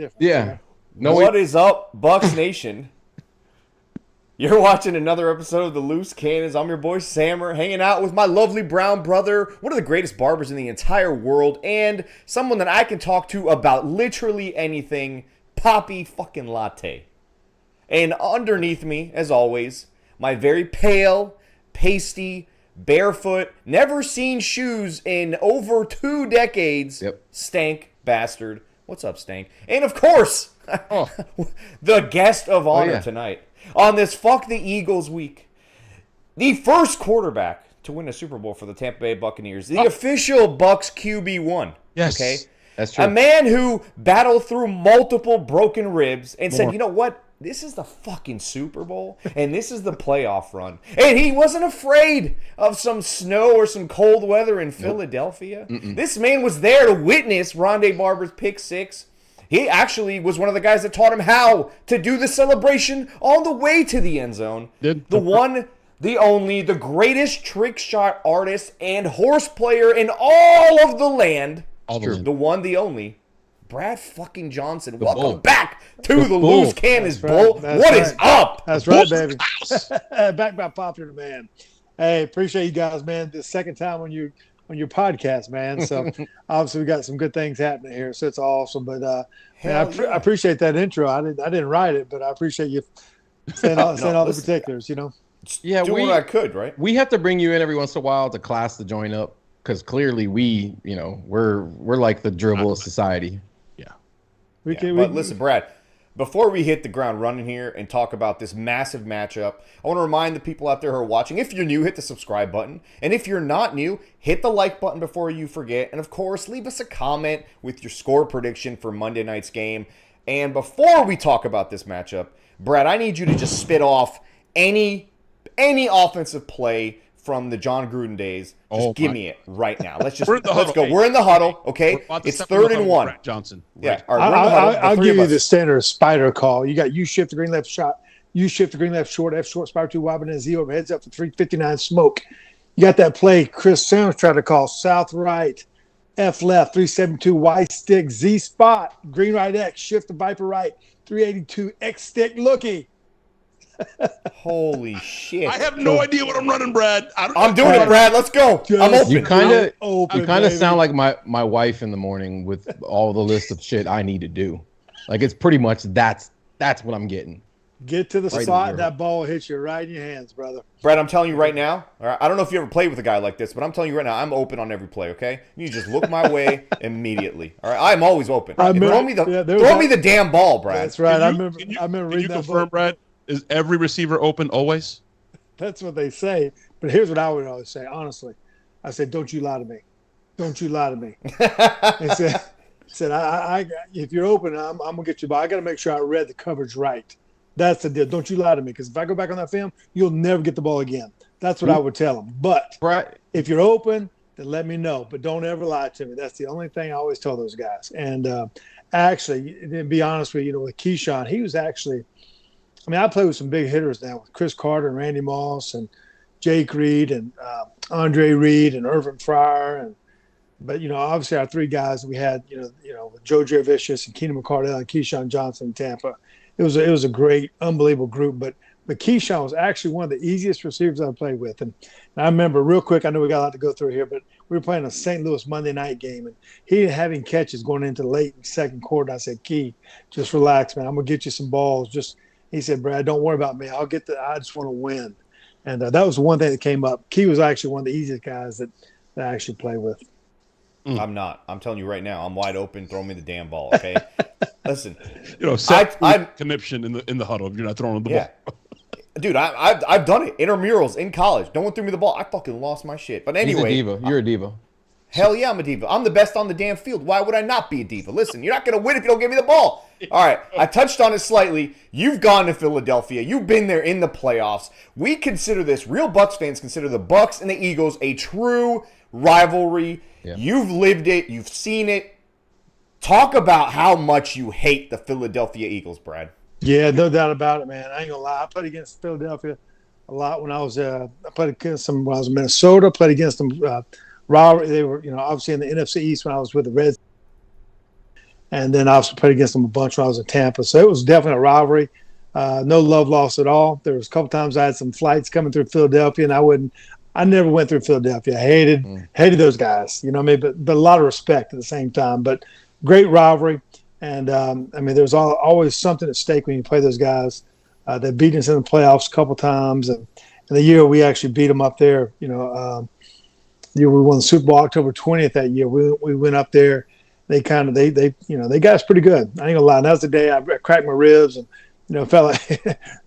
difference. Yeah. No, what is up, Bucs Nation? You're watching another episode of the Loose Cannons. I'm your boy Sammer, hanging out with my lovely brown brother, one of the greatest barbers in the entire world, and someone that I can talk to about literally anything, Poppy fucking Latte. And underneath me, as always, my very pale, pasty, barefoot, never seen shoes in over 2 decades, Stank bastard. What's up, Stank? And of course, the guest of honor tonight on this Fuck the Eagles week, the first quarterback to win a Super Bowl for the Tampa Bay Buccaneers, the official Bucs QB1. Yes, okay, that's true. A man who battled through multiple broken ribs and said, you know what? This is the fucking Super Bowl, and this is the playoff run. And he wasn't afraid of some snow or some cold weather in Philadelphia. This man was there to witness Rondé Barber's pick six. He actually was one of the guys that taught him how to do the celebration on the way to the end zone. The one, the only, the greatest trick shot artist and horse player in all of the land. The one, the only. Brad fucking Johnson. Welcome back to the Loose Cannons Bowl. What is up? That's right, baby. Back by popular demand. Hey, appreciate you guys, man. The second time on your podcast, man. So obviously we got some good things happening here. So it's awesome. But man, I appreciate that intro. I didn't write it, but I appreciate you saying all the particulars. You know. Yeah, doing what I could. Right. We have to bring you in every once in a while to class to join up because clearly we're like the dribble of society. But listen, Brad, before we hit the ground running here and talk about this massive matchup, I want to remind the people out there who are watching, if you're new, hit the subscribe button. And if you're not new, hit the like button before you forget. And, of course, leave us a comment with your score prediction for Monday night's game. And before we talk about this matchup, Brad, I need you to just spit off any offensive play from the John Gruden days. Just give me it right now. Let's go. We're in the huddle, okay? It's 3rd and 1. Brad Johnson. Yeah. All right, I'll give you the standard spider call. You shift the green left shot. You shift the green left short, F short, spider 2 wide, and Z over heads up for 359 smoke. You got that play Chris Sims tried to call south right, F left, 372 Y stick, Z spot, green right X, shift the Viper right, 382 X stick looky. Holy shit! I have no idea what I'm running, Brad. I'm doing it, Brad. Let's go. I'm open. You kind of sound like my wife in the morning with all the list of shit I need to do. Like it's pretty much that's what I'm getting. Get to the spot, and that ball hits you right in your hands, brother. Brad, I'm telling you right now. All right, I don't know if you ever played with a guy like this, but I'm telling you right now, I'm open on every play. Okay, you just look my way immediately. All right, I'm always open. Throw me the damn ball, Brad. That's right. I remember reading that confirm, Brad? Is every receiver open always? That's what they say. But here's what I would always say, honestly. I said, don't you lie to me. Don't you lie to me. I said, I if you're open, I'm going to get you. But I got to make sure I read the coverage right. That's the deal. Don't you lie to me. Because if I go back on that film, you'll never get the ball again. That's what I would tell them. But if you're open, then let me know. But don't ever lie to me. That's the only thing I always tell those guys. And actually, to be honest with you, with Keyshawn, he was actually – I play with some big hitters now with Chris Carter and Randy Moss and Jake Reed and Andre Reed and Irvin Fryer. But obviously our 3 guys that we had, with Joe Jurevicius and Keenan McCardell and Keyshawn Johnson in Tampa. It was a great, unbelievable group. But Keyshawn was actually one of the easiest receivers I played with. And I remember real quick, I know we got a lot to go through here, but we were playing a St. Louis Monday night game, and he didn't have any catches going into the late second quarter. I said, Key, just relax, man. I'm going to get you some balls. He said, Brad, don't worry about me. I just want to win. And that was one thing that came up. Key was actually one of the easiest guys that I actually play with. I'm not. I'm telling you right now. I'm wide open. Throw me the damn ball, okay? Listen. I'm conniption in the huddle if you're not throwing the ball. Dude, I've done it. Intramurals in college. No one threw me the ball. I fucking lost my shit. But anyway. He's a diva. You're a diva. Hell yeah, I'm a diva. I'm the best on the damn field. Why would I not be a diva? Listen, you're not going to win if you don't give me the ball. All right, I touched on it slightly. You've gone to Philadelphia. You've been there in the playoffs. We consider this, real Bucs fans consider the Bucs and the Eagles a true rivalry. Yeah. You've lived it. You've seen it. Talk about how much you hate the Philadelphia Eagles, Brad. Yeah, no doubt about it, man. I ain't going to lie. I played against Philadelphia a lot when I was I played against them when I was in Minnesota. Played against them rivalry. They were, obviously in the NFC East when I was with the Reds. and then I also played against them a bunch when I was in Tampa. So it was definitely a rivalry. No love lost at all. There was a couple times I had some flights coming through Philadelphia, and I never went through Philadelphia. I hated those guys, you know what I mean? But a lot of respect at the same time. But great rivalry. And, there's always something at stake when you play those guys. They beat us in the playoffs a couple times. And the year we actually beat them up there, the year we won the Super Bowl October 20th that year, we went up there. They got us pretty good. I ain't gonna lie. That was the day I cracked my ribs and, felt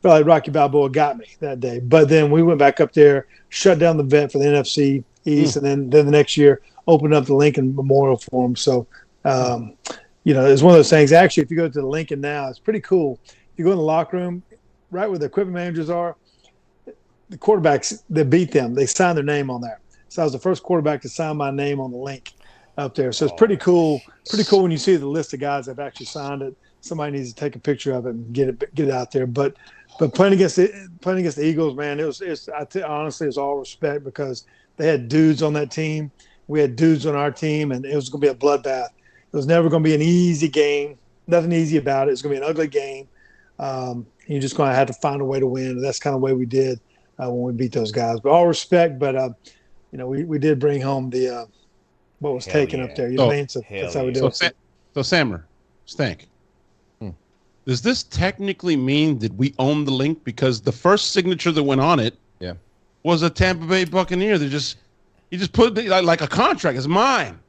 like Rocky Balboa got me that day. But then we went back up there, shut down the vet for the NFC East, and then the next year opened up the Lincoln Memorial for them. So, it's one of those things. Actually, if you go to the Lincoln now, it's pretty cool. You go in the locker room, right where the equipment managers are, the quarterbacks that beat them, they sign their name on there. So I was the first quarterback to sign my name on the link up there. So it's pretty cool. Pretty cool when you see the list of guys that have actually signed it. Somebody needs to take a picture of it and get it out there. But playing against the Eagles, man, honestly, it's all respect because they had dudes on that team. We had dudes on our team, and it was going to be a bloodbath. It was never going to be an easy game. Nothing easy about it. It's going to be an ugly game. You're just going to have to find a way to win. And that's kind of the way we did when we beat those guys. But all respect, but we did bring home the what was taken up there. You know what I mean? So that's how we do it. So Sammer, Stank. Does this technically mean that we own the link? Because the first signature that went on it was a Tampa Bay Buccaneer. He just put it like a contract. It's mine.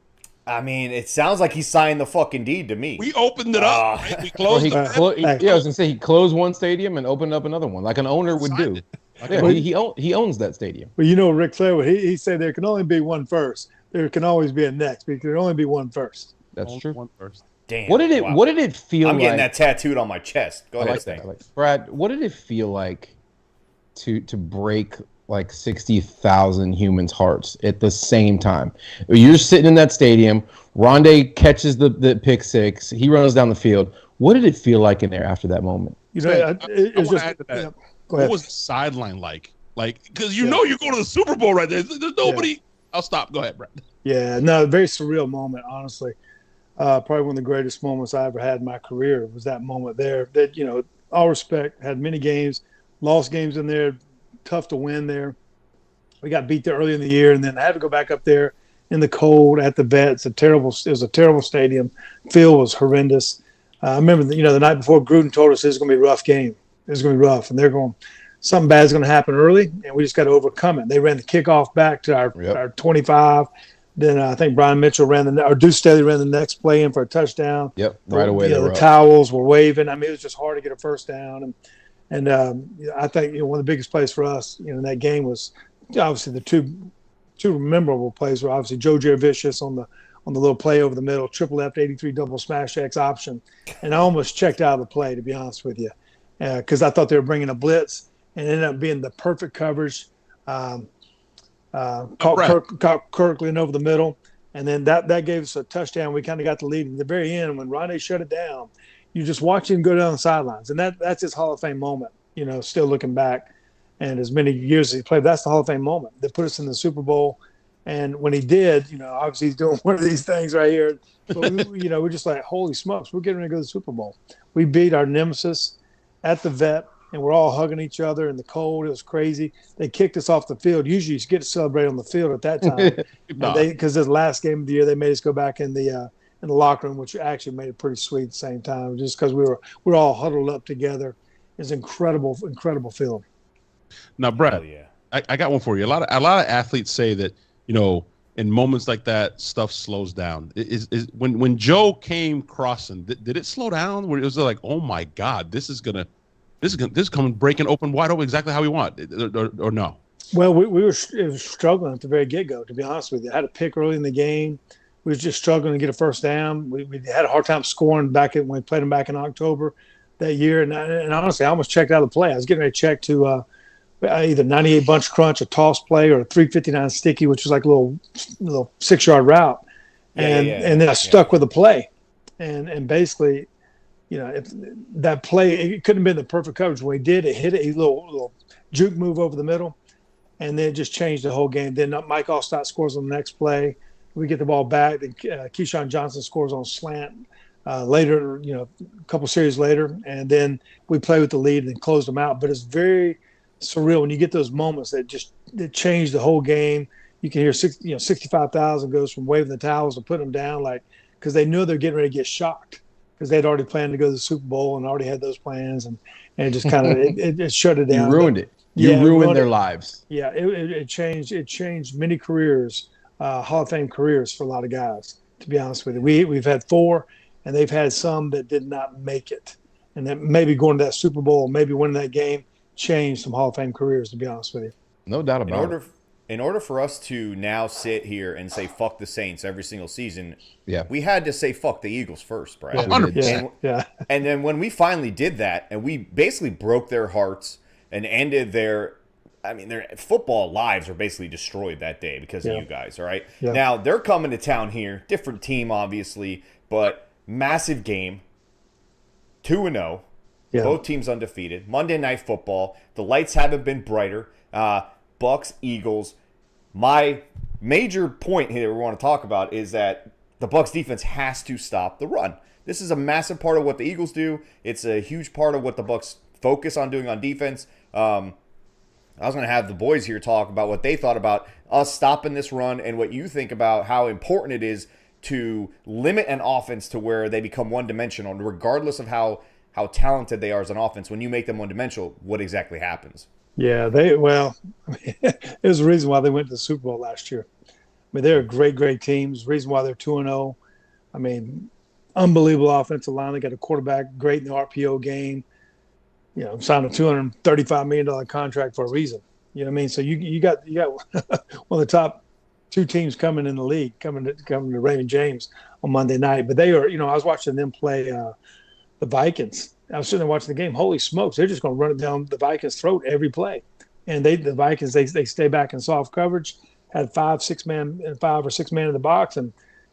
I mean, it sounds like he signed the fucking deed to me. We opened it up. Right? We closed it. I was going to say he closed one stadium and opened up another one, like an owner would do. He owns that stadium. Well, Ric Flair, he said there can only be one first. There can always be a next, but there can only be one first. That's true. One first. Damn. What did it feel like? I'm getting that tattooed on my chest. Go ahead, Stank. Brad, what did it feel like to break like 60,000 humans' hearts at the same time? You're sitting in that stadium. Rondé catches the pick six. He runs down the field. What did it feel like in there after that moment? What was the sideline like? Like, because you're going to the Super Bowl right there. There's nobody. Yeah. I'll stop. Go ahead, Brad. Yeah, no, very surreal moment, honestly. Probably one of the greatest moments I ever had in my career was that moment there. That, all respect, had many games, lost games in there, tough to win there. We got beat there early in the year, and then I had to go back up there in the cold at the vet. It was a terrible stadium. Field was horrendous. I remember, the night before Gruden told us this is going to be a rough game. It was going to be rough, and they're going, something bad is going to happen early, and we just got to overcome it. They ran the kickoff back to our 25. Then I think Brian Mitchell Deuce Staley ran the next play in for a touchdown. Yep, right away. The towels were waving. I mean, it was just hard to get a first down. And I think one of the biggest plays for us, in that game was obviously the two memorable plays were obviously Joe Jurevicius on the little play over the middle, triple left 83 double smash X option, and I almost checked out of the play, to be honest with you, because I thought they were bringing a blitz, and it ended up being the perfect coverage. Caught Kirkland over the middle, and then that gave us a touchdown. We kind of got the lead at the very end when Rondé shut it down. You just watch him go down the sidelines, and that's his Hall of Fame moment. Still looking back, and as many years as he played, that's the Hall of Fame moment that put us in the Super Bowl. And when he did, obviously he's doing one of these things right here. But we're just like, holy smokes, we're getting ready to go to the Super Bowl. We beat our nemesis at the vet. And we're all hugging each other in the cold. It was crazy. They kicked us off the field. Usually you get to celebrate on the field at that time. Because this last game of the year, they made us go back in the locker room, which actually made it pretty sweet at the same time, just because we were all huddled up together. It's incredible feeling. Now, Brad, I got one for you. A lot of athletes say that, in moments like that, stuff slows down. When Joe came crossing, did it slow down? Where it was like, oh my God, this is coming breaking open wide open exactly how we want, or no? Well, we were struggling at the very get-go, to be honest with you. I had a pick early in the game. We were just struggling to get a first down. We had a hard time scoring when we played them back in October that year. And honestly, I almost checked out of the play. I was getting ready to check to either 98 bunch crunch, a toss play, or a 359 sticky, which was like a little 6-yard route. And then I stuck with the play. And basically – if that play, it couldn't have been the perfect coverage. When he did, it hit a little juke move over the middle, and then it just changed the whole game. Then Mike Allstott scores on the next play. We get the ball back. Then Keyshawn Johnson scores on slant later, a couple series later, and then we play with the lead and close them out. But it's very surreal when you get those moments that change the whole game. You can hear 65,000 goes from waving the towels and putting them down, because they knew they're getting ready to get shocked because they'd already planned to go to the Super Bowl and already had those plans, and it just kind of it shut it down. You ruined it. You ruined their lives. Yeah, it changed many careers, Hall of Fame careers for a lot of guys. To be honest with you, we've had 4, and they've had some that did not make it, and that maybe going to that Super Bowl, maybe winning that game, changed some Hall of Fame careers. To be honest with you, no doubt about it. In order for us to now sit here and say fuck the Saints every single season, yeah, we had to say fuck the Eagles first, Brad. 100%. Yeah. And then when we finally did that, and we basically broke their hearts and ended their football lives were basically destroyed that day because of you guys, all right? Yeah. Now, they're coming to town here, different team, obviously, but massive game, 2-0, both teams undefeated, Monday Night Football, the lights haven't been brighter, Bucs, Eagles. My major point here we want to talk about is that the Bucs defense has to stop the run. This is a massive part of what the Eagles do. It's a huge part of what the Bucs focus on doing on defense. I was going to have the boys here talk about what they thought about us stopping this run and what you think about how important it is to limit an offense to where they become one-dimensional, regardless of how talented they are as an offense. When you make them one-dimensional, what exactly happens? Yeah, it was the reason why they went to the Super Bowl last year. I mean, they're a great team. It's the reason why they're 2-0. I mean, unbelievable offensive line. They got a quarterback great in the RPO game. Signed a $235 million contract for a reason. You know what I mean? So you got one of the top 2 teams coming in the league, coming to Raymond James on Monday night. But they are, I was watching them play the Vikings. I was sitting there watching the game. Holy smokes, they're just going to run it down the Vikings' throat every play. And the Vikings, they stay back in soft coverage, had 5 or 6 man in the box. And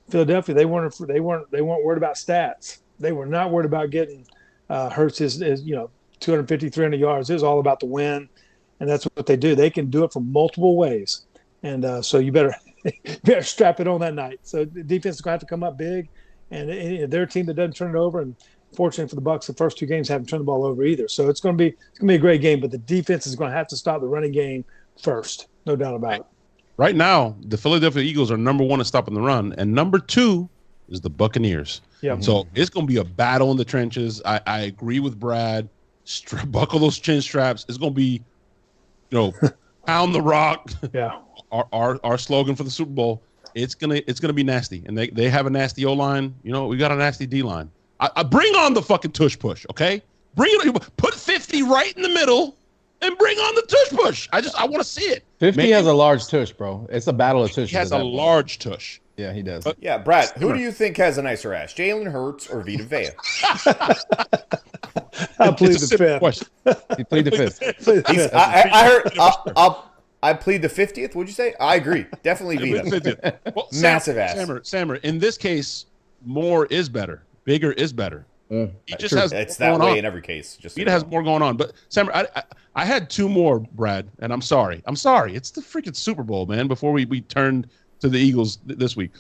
Philadelphia, they weren't worried about stats. They were not worried about getting Hurts his 250, 300 yards. It was all about the win, and that's what they do. They can do it from multiple ways, and so you better strap it on that night. So the defense is going to have to come up big, and they're a team that doesn't turn it over. And fortunately for the Bucs, the first 2 games haven't turned the ball over either. So it's going to be a great game, but the defense is going to have to stop the running game first, no doubt about it. Right now, the Philadelphia Eagles are number 1 in stopping the run, and number 2 is the Buccaneers. Yeah. So it's going to be a battle in the trenches. I agree with Brad. Buckle those chin straps. It's going to be, pound the rock. Yeah. Our slogan for the Super Bowl. It's gonna be nasty, and they have a nasty O line. We got a nasty D line. I bring on the fucking tush push, okay? Bring it. Put 50 right in the middle, and bring on the tush push. I want to see it. 50 has a large tush, bro. It's a battle of tushes. He has a large tush. Yeah, he does. Yeah, Brad, who do you think has a nicer ass, Jalen Hurts or Vita Vea? I plead the 5th. He plead the 5th. I heard. I plead the 50th. Would you say? I agree. Definitely Vita. Well, massive ass. Sammer. In this case, more is better. Bigger is better. He just has. It's that way in every case. Vita has more going on. But Sammer, I had 2 more, Brad, and I'm sorry. It's the freaking Super Bowl, man. Before we turned to the Eagles this week,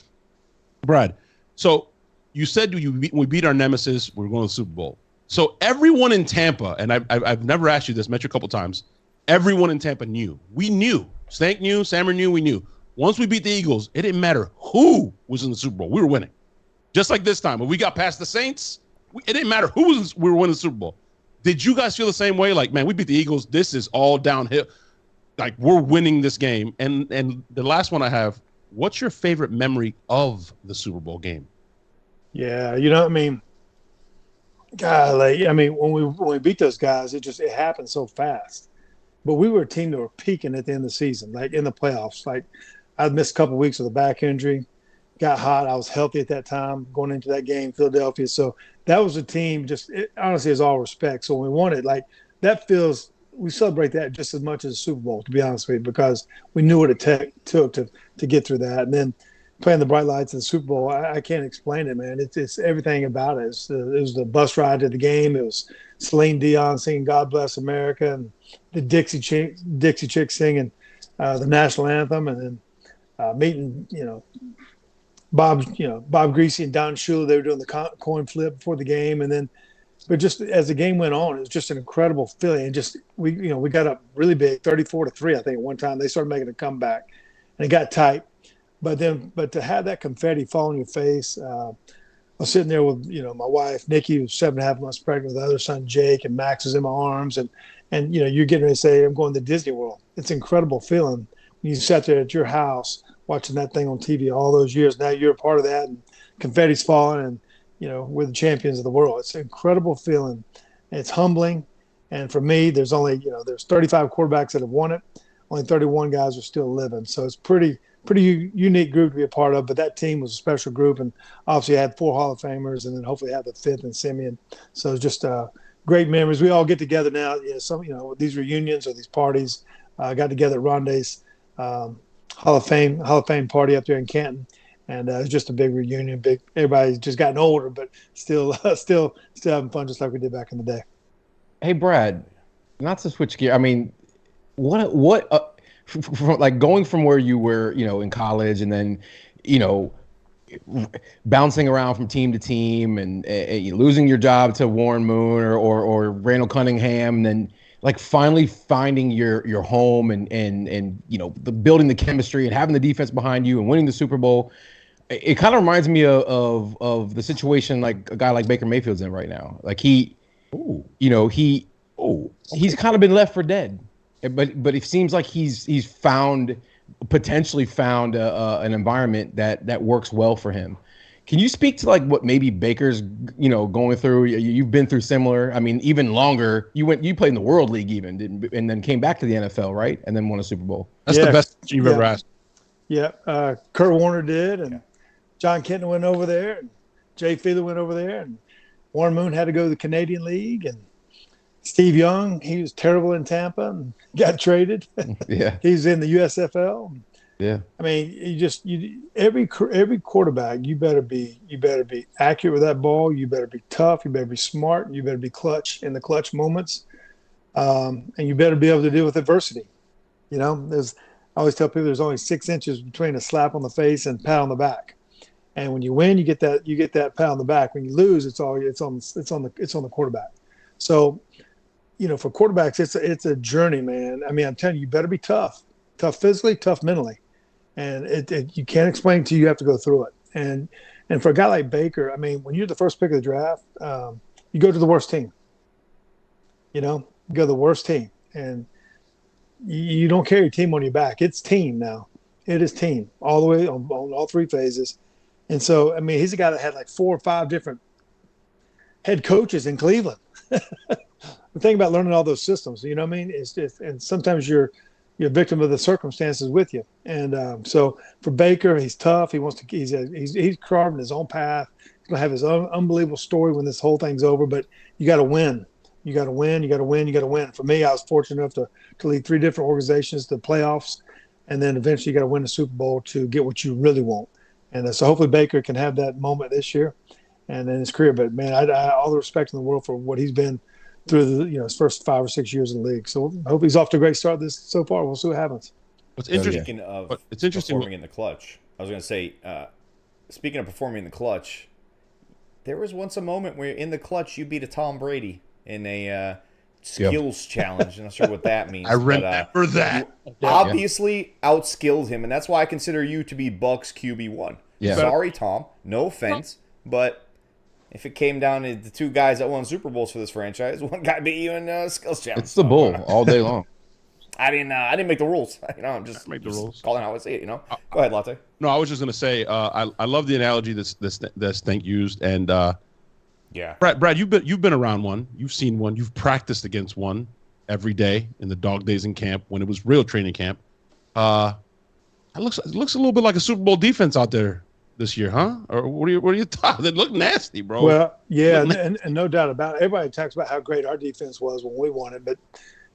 Brad. So you said we beat our nemesis. We're going to the Super Bowl. So everyone in Tampa, and I've never asked you this, met you a couple times. Everyone in Tampa knew. We knew. Stank knew. Sammer knew. We knew. Once we beat the Eagles, it didn't matter who was in the Super Bowl. We were winning. Just like this time. When we got past the Saints, it didn't matter who was. We were winning the Super Bowl. Did you guys feel the same way? Like, man, we beat the Eagles. This is all downhill. Like, we're winning this game. And the last one I have, what's your favorite memory of the Super Bowl game? Yeah, golly, when we beat those guys, it happened so fast. But we were a team that were peaking at the end of the season, like in the playoffs. Like, I'd missed a couple of weeks with a back injury, got hot. I was healthy at that time going into that game, Philadelphia. So that was a team. Honestly, is all respect. So when we won it, like that feels. We celebrate that just as much as the Super Bowl, to be honest with you, because we knew what it took to get through that. And then playing the bright lights of the Super Bowl, I can't explain it, man. It's everything about it. It was the bus ride to the game. It was Celine Dion singing "God Bless America" and the Dixie Chicks singing the national anthem, and then meeting Bob Greasy and Don Shula, they were doing the coin flip before the game, and then, but just as the game went on, it was just an incredible feeling. And just we got up really big, 34-3, I think at one time. They started making a comeback, and it got tight. But to have that confetti fall on your face, I was sitting there with my wife Nikki, who's 7.5 months pregnant, with the other son Jake, and Max is in my arms, and you're getting ready to say, I'm going to Disney World. It's an incredible feeling when you sat there at your house watching that thing on TV all those years. Now you're a part of that, and confetti's falling, and we're the champions of the world. It's an incredible feeling. It's humbling, and for me, there's only there's 35 quarterbacks that have won it. Only 31 guys are still living, so it's pretty unique group to be a part of. But that team was a special group, and obviously I had 4 Hall of Famers, and then hopefully have the 5th in Simeon. So it's just great memories. We all get together now. These reunions or these parties. Got together at Rondé's Hall of Fame party up there in Canton, and it was just a big reunion. Everybody's just gotten older, but still having fun, just like we did back in the day. Hey, Brad, not to switch gear. I mean, what from, like, going from where you were, in college, and then, bouncing around from team to team, and losing your job to Warren Moon or Randall Cunningham, and then like finally finding your home and building the chemistry and having the defense behind you and winning the Super Bowl. It kind of reminds me of the situation like a guy like Baker Mayfield's in right now. Like he's kind of been left for dead, but it seems like he's potentially found an environment that works well for him. Can you speak to like what maybe Baker's going through? You've been through similar. I mean, even longer. You played in the World League even, and then came back to the NFL, right? And then won a Super Bowl. That's the best you've ever asked. Yeah, Kurt Warner did, and John Kenton went over there, and Jay Fiedler went over there, and Warren Moon had to go to the Canadian League, and Steve Young, he was terrible in Tampa and got traded. Yeah, he's in the USFL. Yeah, I mean, every quarterback, you better be accurate with that ball. You better be tough. You better be smart. You better be clutch in the clutch moments, and you better be able to deal with adversity. I always tell people there's only 6 inches between a slap on the face and pat on the back. And when you win, you get that pat on the back. When you lose, it's on the quarterback. So, for quarterbacks, it's a journey, man. I mean, I'm telling you, you better be tough physically, tough mentally. And you can't explain it to you. You have to go through it. And for a guy like Baker, I mean, when you're the first pick of the draft, you go to the worst team. You go to the worst team, and you don't carry your team on your back. It's team now. It is team all the way on all 3 phases. And so, I mean, he's a guy that had like 4 or 5 different head coaches in Cleveland. The thing about learning all those systems, you know what I mean? It's just, and sometimes you're a victim of the circumstances with you. And so for Baker, he's tough. He wants to. He's carving his own path. He's gonna have his own unbelievable story when this whole thing's over. But you got to win. You got to win. You got to win. You got to win. For me, I was fortunate enough to lead 3 different organizations to the playoffs, and then eventually you got to win the Super Bowl to get what you really want. And so hopefully Baker can have that moment this year, and in his career. But man, I all the respect in the world for what he's been through his first 5 or 6 years in the league. So I hope he's off to a great start so far. We'll see what happens. What's interesting? Speaking of performing in the clutch, I was going to say, speaking of performing in the clutch, there was once a moment where in the clutch you beat a Tom Brady in a skills challenge. I'm not sure what that means. I remember that. Obviously outskilled him, and that's why I consider you to be Bucs QB1. Yeah. Sorry, Tom. No offense, but if it came down to the 2 guys that won Super Bowls for this franchise, one guy beat you in skills challenge. It's the bull all day long. I didn't make the rules. I'm just calling how I say it. Go ahead, Latte. No, I was just gonna say I love the analogy that's Stank used, and yeah, Brad, you've been around one, you've seen one, you've practiced against one every day in the dog days in camp when it was real training camp. It looks a little bit like a Super Bowl defense out there this year, huh? Or what are you talking? They look nasty, bro. Well, yeah, and no doubt about it. Everybody talks about how great our defense was when we won it, but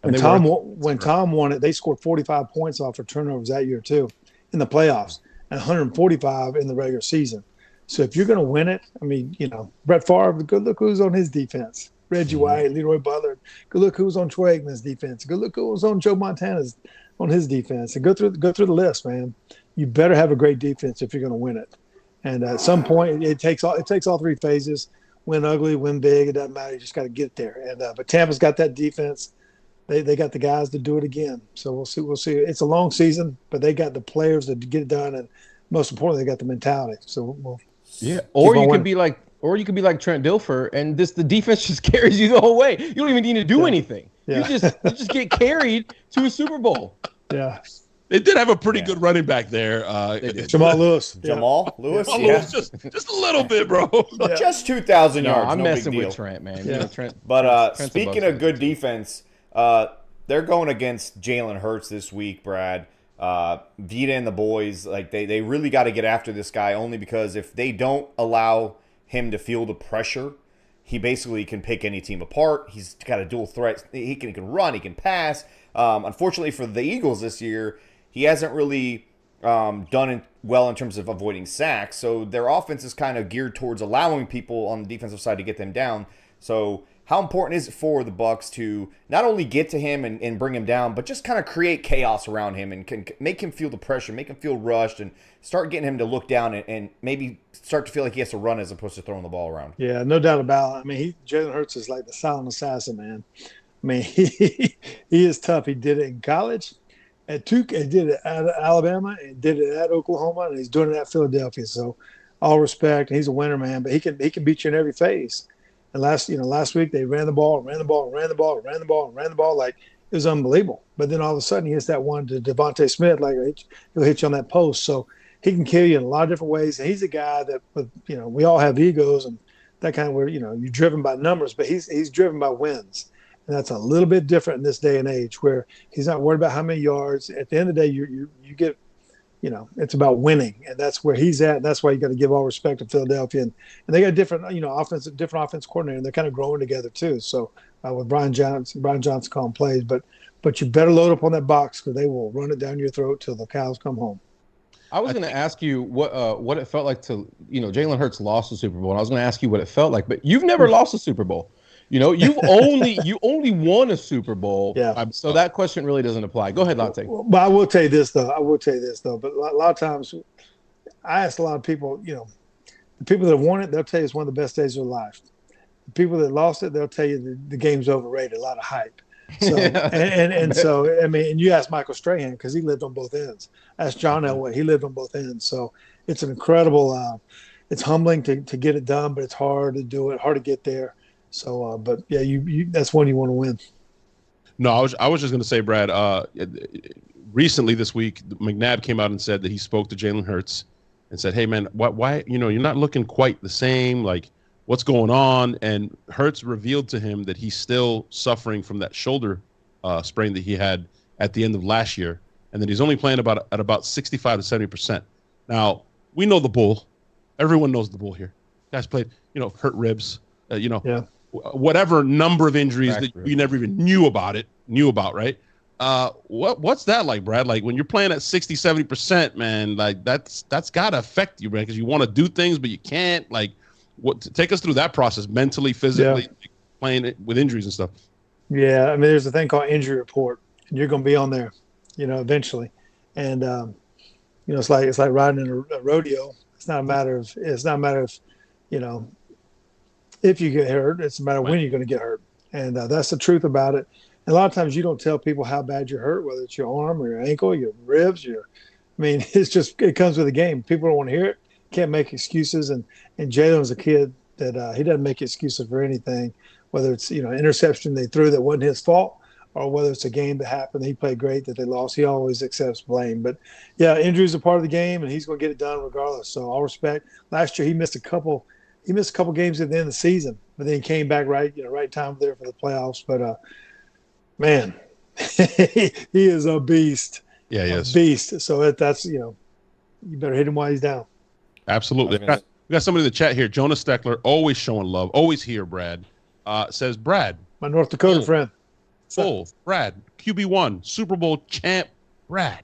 when Tom won it, they scored 45 points off of turnovers that year too in the playoffs, and 145 in the regular season. So if you're going to win it, I mean, Brett Favre, good look who's on his defense. Reggie White, Leroy Butler. Good look who's on Troy Aikman's defense. Good look who's on Joe Montana's on his defense. And go through the list, man. You better have a great defense if you're going to win it. And at some point, it takes all three phases. Win ugly, win big. It doesn't matter. You just got to get there. And but Tampa's got that defense. They got the guys to do it again. So we'll see. We'll see. It's a long season, but they got the players to get it done, and most importantly, they got the mentality. So we'll Or you could be like Trent Dilfer, and the defense just carries you the whole way. You don't even need to do anything. Yeah. You just get carried to a Super Bowl. Yeah. They did have a pretty good running back there. Jamal Lewis. Jamal Lewis? Jamal Lewis, just a little bit, bro. Just 2,000 yards. I'm no messing big deal. with Trent, man. Yeah. But speaking of good defense, they're going against Jalen Hurts this week, Brad. Vita and the boys, like they really got to get after this guy, only because if they don't allow him to feel the pressure, he basically can pick any team apart. He's got a dual threat. He can run, he can pass. Unfortunately for the Eagles this year, he hasn't really done well in terms of avoiding sacks. So their offense is kind of geared towards allowing people on the defensive side to get them down. So how important is it for the Bucs to not only get to him and bring him down, but just kind of create chaos around him and can make him feel the pressure, make him feel rushed, and start getting him to look down and maybe start to feel like he has to run as opposed to throwing the ball around? Yeah, no doubt about it. I mean, Jalen Hurts is like the silent assassin, man. I mean, he is tough. He did it in college. He did it at Alabama, and did it at Oklahoma, and he's doing it at Philadelphia. So, all respect. He's a winner, man. But he can beat you in every phase. And last week they ran the ball like it was unbelievable. But then all of a sudden he hits that one to Devontae Smith, like he'll hit you on that post. So he can kill you in a lot of different ways. And he's a guy that, we all have egos and that kind of where you're driven by numbers, but he's driven by wins. And that's a little bit different in this day and age where he's not worried about how many yards. At the end of the day, you get, it's about winning, and that's where he's at. And that's why you got to give all respect to Philadelphia. And they got different offense coordinator, and they're kind of growing together too. So with Brian Johnson calling plays, but you better load up on that box because they will run it down your throat till the cows come home. I was going to ask you what it felt like to, Jalen Hurts lost the Super Bowl. And I was going to ask you what it felt like, but you've never lost a Super Bowl. You only won a Super Bowl. Yeah. So that question really doesn't apply. Go ahead, Latte. But I will tell you this though. But a lot of times, I ask a lot of people. The people that won it, they'll tell you it's one of the best days of their life. The people that lost it, they'll tell you the game's overrated. A lot of hype. So and so I mean, and you ask Michael Strahan because he lived on both ends. Ask John Elway, he lived on both ends. So it's an incredible. It's humbling to get it done, but it's hard to do it, hard to get there. So, but yeah, you that's one you want to win. No, I was just going to say, Brad, recently this week, McNabb came out and said that he spoke to Jalen Hurts and said, hey, man, why you're not looking quite the same. Like, what's going on? And Hurts revealed to him that he's still suffering from that shoulder sprain that he had at the end of last year, and that he's only playing at about 65 to 70%. Now, we know the Bull. Everyone knows the Bull here. Guys played, hurt ribs, Yeah. whatever number of injuries that you never even knew about, right? What's that like, Brad? Like when you're playing at 60, 70%, man, like that's got to affect you, man, because you want to do things, but you can't. Like, take us through that process mentally, physically, playing with injuries and stuff. Yeah, I mean, there's a thing called injury report, and you're going to be on there, eventually. And, it's like riding in a rodeo. It's not a matter of, if you get hurt, it's a matter of when you're going to get hurt. And that's the truth about it. And a lot of times you don't tell people how bad you're hurt, whether it's your arm or your ankle, your ribs, it comes with the game. People don't want to hear it, can't make excuses. And Jalen was a kid that he doesn't make excuses for anything, whether it's, an interception they threw that wasn't his fault, or whether it's a game that happened, he played great, that they lost. He always accepts blame. But, yeah, injuries are part of the game, and he's going to get it done regardless. So all respect. Last year he missed a couple games at the end of the season, but then he came back right time there for the playoffs. But man, he is a beast. Yeah, he is. Beast. So that's you better hit him while he's down. Absolutely. We got somebody in the chat here. Jonas Steckler, always showing love, always here. Brad says, Brad, my North Dakota friend. Brad, QB1, Super Bowl champ. Brad,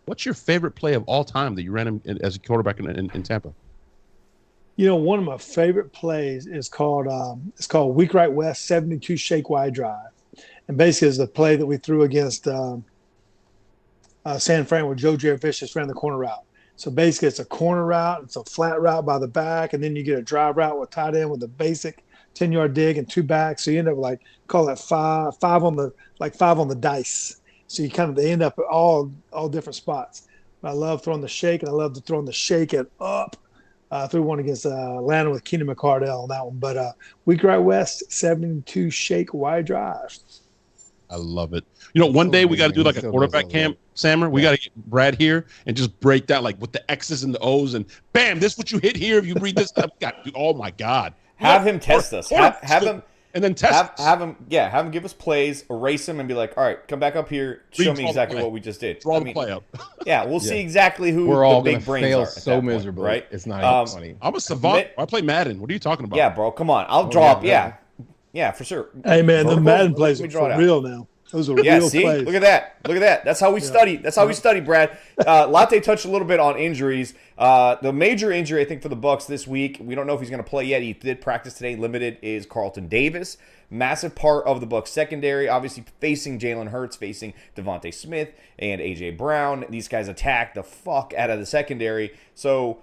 what's your favorite play of all time that you ran as a quarterback in Tampa? One of my favorite plays is called Weak Right West 72 Shake Wide Drive. And basically it's the play that we threw against San Fran where Joe Jared Fish just ran the corner route. So basically, it's a corner route, it's a flat route by the back, and then you get a drive route with tight end with a basic 10-yard dig and two backs. So you end up like call that five on the dice. So they end up at all different spots. But I love throwing the shake, and I love throwing the shake and up. Threw one against Atlanta with Keenan McCardell on that one. But week right west, 72 shake wide drive. I love it. One day we got to do like a quarterback camp, Sammer. We got to get Brad here and just break down like with the X's and the O's and bam, this is what you hit here if you read this stuff. Oh my God. Have him test us. Have him and then test. Have him give us plays, erase them, and be like, all right, come back up here, show me exactly what we just did. Draw the play up. Yeah, we'll see exactly who we're all the big brains fail are. So miserably, right? It's not even funny. I'm a savant. I play Madden. What are you talking about? Yeah, bro, come on. I'll draw up. Yeah, for sure. Hey man, the Madden plays are for real now. Those are real see? plays. Look at that. That's how we study. That's how we study, Brad. Latte touched a little bit on injuries. The major injury, I think, for the Bucs this week, we don't know if he's going to play yet. He did practice today, limited, is Carlton Davis. Massive part of the Bucs secondary, obviously facing Jalen Hurts, facing Devontae Smith and A.J. Brown. These guys attack the fuck out of the secondary. So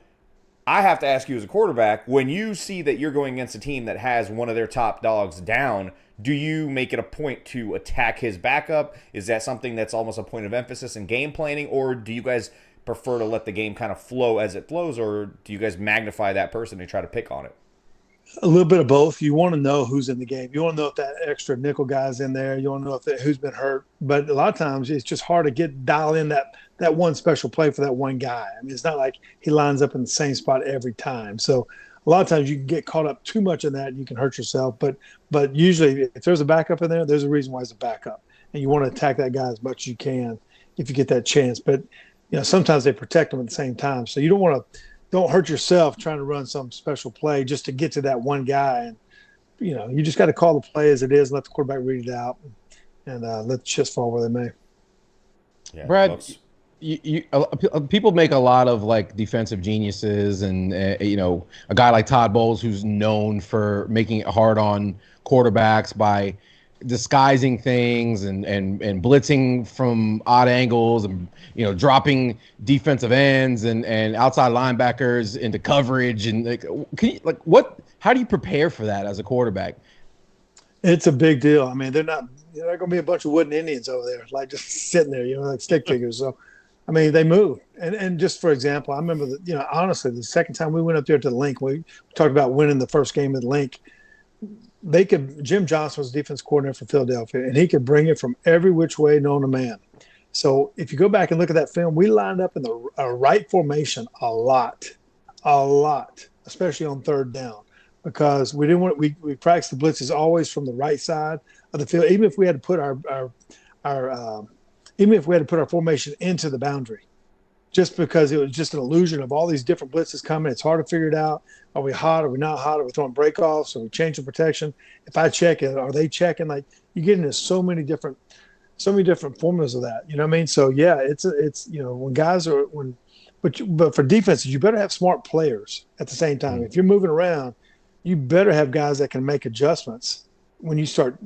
I have to ask you as a quarterback, when you see that you're going against a team that has one of their top dogs down, do you make it a point to attack his backup? Is that something that's almost a point of emphasis in game planning? Or do you guys prefer to let the game kind of flow as it flows? Or do you guys magnify that person and try to pick on it? A little bit of both. You want to know who's in the game. You want to know if that extra nickel guy's in there. You want to know who's been hurt. But a lot of times it's just hard to dial in that one special play for that one guy. I mean, it's not like he lines up in the same spot every time. So a lot of times you can get caught up too much in that and you can hurt yourself. But usually if there's a backup in there, there's a reason why it's a backup. And you want to attack that guy as much as you can if you get that chance. But sometimes they protect them at the same time. So you don't hurt yourself trying to run some special play just to get to that one guy. And you just got to call the play as it is, let the quarterback read it out, and let the chips fall where they may. Yeah, Brad, people make a lot of like defensive geniuses, and a guy like Todd Bowles who's known for making it hard on quarterbacks by disguising things and blitzing from odd angles and dropping defensive ends and outside linebackers into coverage and how do you prepare for that as a quarterback? It's a big deal. I mean, they're not going to be a bunch of wooden Indians over there like just sitting there, like stick figures. So I mean, they move. And just for example, I remember honestly, the second time we went up there to the Link, we talked about winning the first game at the Link. Jim Johnson was the defense coordinator for Philadelphia, and he could bring it from every which way known to man. So if you go back and look at that film, we lined up in the right formation a lot, especially on third down, because we didn't we practiced the blitzes always from the right side of the field, even if we had to put our formation into the boundary. Just because it was just an illusion of all these different blitzes coming. It's hard to figure it out. Are we hot? Are we not hot? Are we throwing breakoffs? Are we changing protection? If I check it, are they checking? Like, you get into so many different formulas of that. You know what I mean? So yeah, it's when guys are but for defenses, you better have smart players at the same time. If you're moving around, you better have guys that can make adjustments when you start,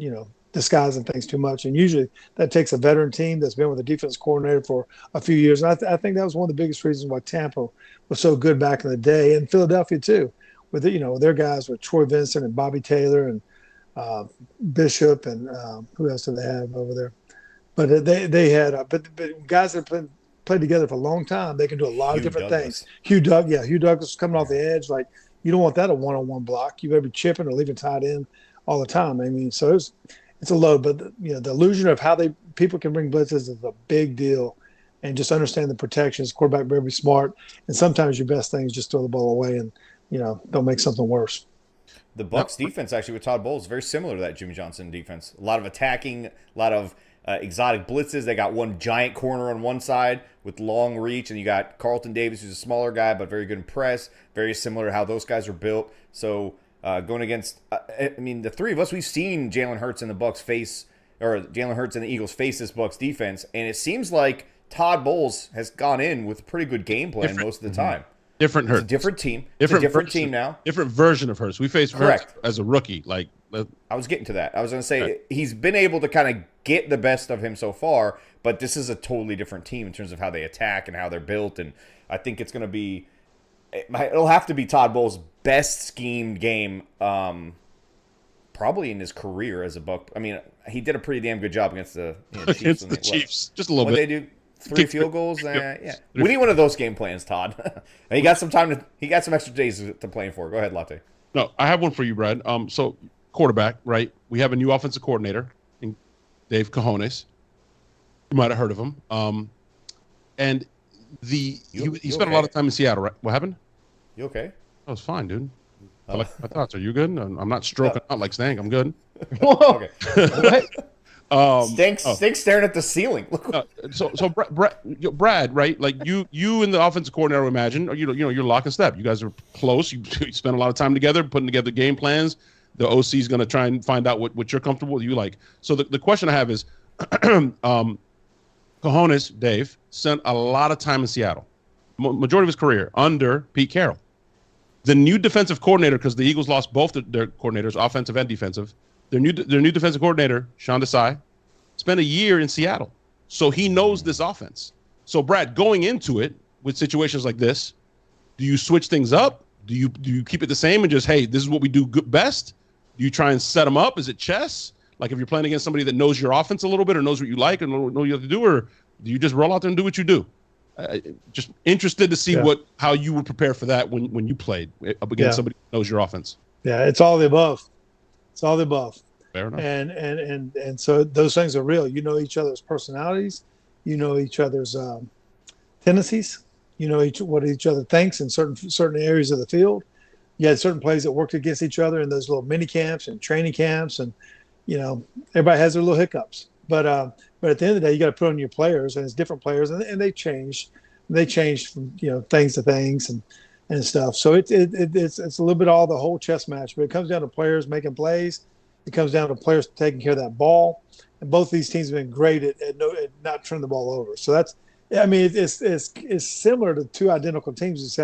disguising things too much. And usually that takes a veteran team that's been with a defense coordinator for a few years. And I think that was one of the biggest reasons why Tampa was so good back in the day, and Philadelphia too, with their guys with Troy Vincent and Bobby Taylor and Bishop and who else do they have over there? But they had but guys that have played together for a long time. They can do a lot of different things. Hugh Douglas coming off the edge. Like, you don't want that a one-on-one block. You better be chipping or leaving tight end all the time. I mean, so it's a load, but the illusion of how people can bring blitzes is a big deal, and just understand the protections. Quarterback better be smart, and sometimes your best thing is just throw the ball away and don't make something worse. The Bucs defense actually with Todd Bowles is very similar to that Jimmy Johnson defense. A lot of attacking, a lot of exotic blitzes. They got one giant corner on one side with long reach, and you got Carlton Davis, who's a smaller guy but very good in press. Very similar to how those guys are built. So. Going against, the three of us, we've seen Jalen Hurts and the Bucs face, or Jalen Hurts and the Eagles face this Bucs defense, and it seems like Todd Bowles has gone in with a pretty good game plan most of the time. Different Hurts. It's a different team. It's a different team now. Different version of Hurts. We faced Hurts as a rookie. I was getting to that. I was going to say he's been able to kind of get the best of him so far, but this is a totally different team in terms of how they attack and how they're built. And I think it's going to be it'll have to be Todd Bowles' best schemed game probably in his career as a Buck. I mean, he did a pretty damn good job against the Chiefs. Against the Chiefs. Just a little bit. They do 3 field goals. Yeah, we need one of those game plans, Todd. He got some time. He got some extra days to plan for. Go ahead, Latte. No, I have one for you, Brad. So quarterback, right? We have a new offensive coordinator, Dave Cajones. You might have heard of him. And he spent a lot of time in Seattle, right? What happened? You okay? I was fine, dude. I like my thoughts. Are you good? I'm not stroking out like Stank. I'm good. Whoa. Okay. What? Stank's staring at the ceiling. So Brad, right? Like you and the offensive coordinator, imagine, you're lock and step. You guys are close. You spend a lot of time together, putting together game plans. The OC is going to try and find out what you're comfortable with. You like. So the question I have is, Cajones, Dave, spent a lot of time in Seattle, majority of his career under Pete Carroll. The new defensive coordinator, because the Eagles lost both their coordinators, offensive and defensive. Their new defensive coordinator, Sean Desai, spent a year in Seattle, so he knows this offense. So Brad, going into it with situations like this, do you switch things up? Do you keep it the same and just, hey, this is what we do best? Do you try and set them up? Is it chess? Like if you're playing against somebody that knows your offense a little bit or knows what you like and know what you have to do, or do you just roll out there and do what you do? Just interested to see how you would prepare for that when you played up against somebody who knows your offense. Yeah, it's all the above. It's all the above. Fair enough. And so those things are real. You know each other's personalities. You know each other's tendencies. You know what each other thinks in certain areas of the field. You had certain plays that worked against each other in those little mini camps and training camps, and everybody has their little hiccups. But at the end of the day, you got to put on your players, and it's different players, and they changed. They changed from things to things and stuff. So it's a little bit all the whole chess match, but it comes down to players making plays. It comes down to players taking care of that ball, and both these teams have been great at not turning the ball over. So it's similar to two identical teams,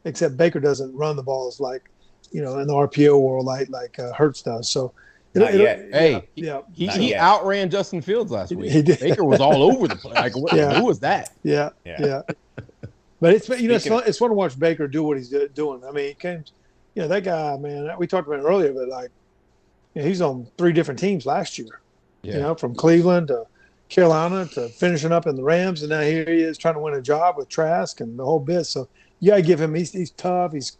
except Baker doesn't run the balls like in the RPO world like Hurts does. So. He outran Justin Fields last week. He did. Baker was all over the place. Like, who was that? Yeah. But it's fun to watch Baker do what he's doing. I mean, he came, that guy, man. We talked about it earlier, but he's on 3 different teams last year. Yeah. From Cleveland to Carolina to finishing up in the Rams, and now here he is trying to win a job with Trask and the whole bit. So you gotta give him. He's tough. He's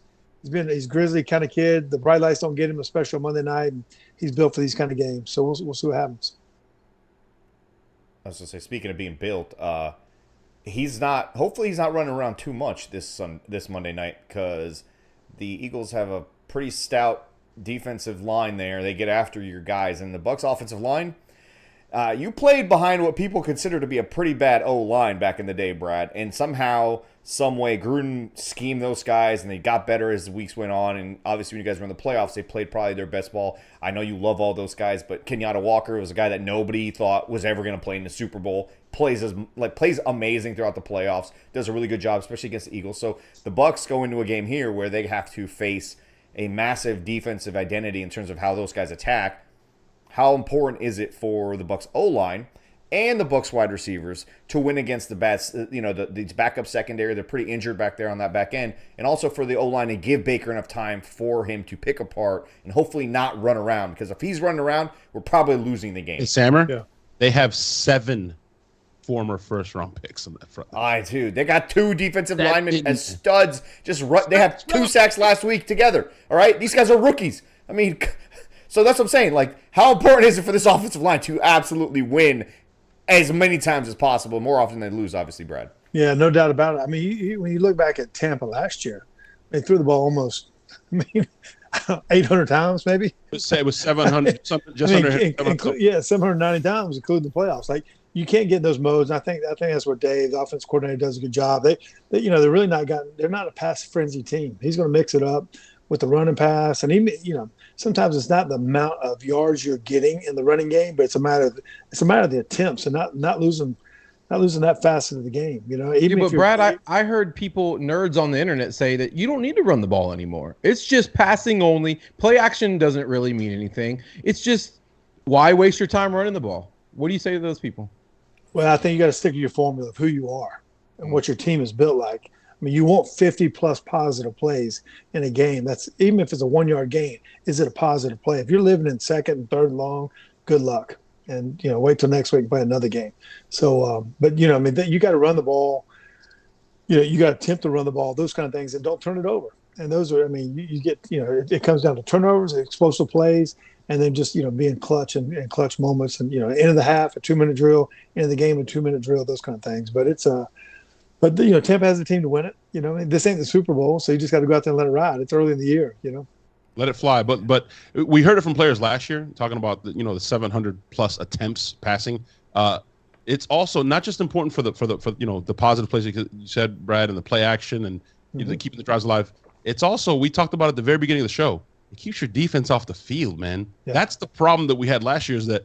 grizzly kind of kid. The bright lights don't get him, especially on Monday night. And he's built for these kind of games. So we'll see what happens. I was going to say, speaking of being built, hopefully he's not running around too much this Monday night, because the Eagles have a pretty stout defensive line there. They get after your guys. And the Bucs offensive line, you played behind what people consider to be a pretty bad O-line back in the day, Brad. And somehow, some way, Gruden schemed those guys, and they got better as the weeks went on. And obviously, when you guys were in the playoffs, they played probably their best ball. I know you love all those guys, but Kenyatta Walker was a guy that nobody thought was ever going to play in the Super Bowl. Plays amazing throughout the playoffs. Does a really good job, especially against the Eagles. So the Bucs go into a game here where they have to face a massive defensive identity in terms of how those guys attack. How important is it for the Bucs O-line and the Bucs wide receivers to win against the bats, the backup secondary? They're pretty injured back there on that back end. And also for the O-line to give Baker enough time for him to pick apart and hopefully not run around. Because if he's running around, we're probably losing the game. Hey, Sammer, they have 7 former first-round picks on that front. Dude. They got 2 defensive linemen as studs. They have 2 sacks last week together. All right? These guys are rookies. I mean, so that's what I'm saying. How important is it for this offensive line to absolutely win as many times as possible, more often than lose, obviously, Brad? Yeah, no doubt about it. I mean, when you look back at Tampa last year, they threw the ball almost 800 times, maybe. It was 700, something, just under 790 times, including the playoffs. You can't get in those modes. And I think that's what Dave, the offensive coordinator, does a good job. They're really they're not a pass frenzy team. He's going to mix it up with the running pass, and sometimes it's not the amount of yards you're getting in the running game, but it's a matter of the attempts and not losing not losing that facet of the game. You know, even Yeah, if but you're Brad, I heard people, nerds on the internet, say that you don't need to run the ball anymore. It's just passing only. Play action doesn't really mean anything. It's just, why waste your time running the ball? What do you say to those people? well, I think you got to stick to your formula of who you are and what your team is built like. I mean, you want 50 plus positive plays in a game. That's even if it's a 1 yard gain. Is it a positive play? If you're living in second and third long, good luck, and wait till next week and play another game. So, but I mean, you got to run the ball. You got to attempt to run the ball, those kind of things, and don't turn it over. And those are, I mean, you get, it comes down to turnovers, explosive plays, and then just being clutch and clutch moments, and end of the half, a 2 minute drill, end of the game, a 2 minute drill, those kind of things. But it's But Tampa has a team to win it. This ain't the Super Bowl, so you just got to go out there and let it ride. It's early in the year. Let it fly. But we heard it from players last year talking about the 700 plus attempts passing. It's also not just important for the positive plays you said, Brad, and the play action and keeping the drives alive. It's also, we talked about at the very beginning of the show, it keeps your defense off the field, man. Yeah. That's the problem that we had last year, is that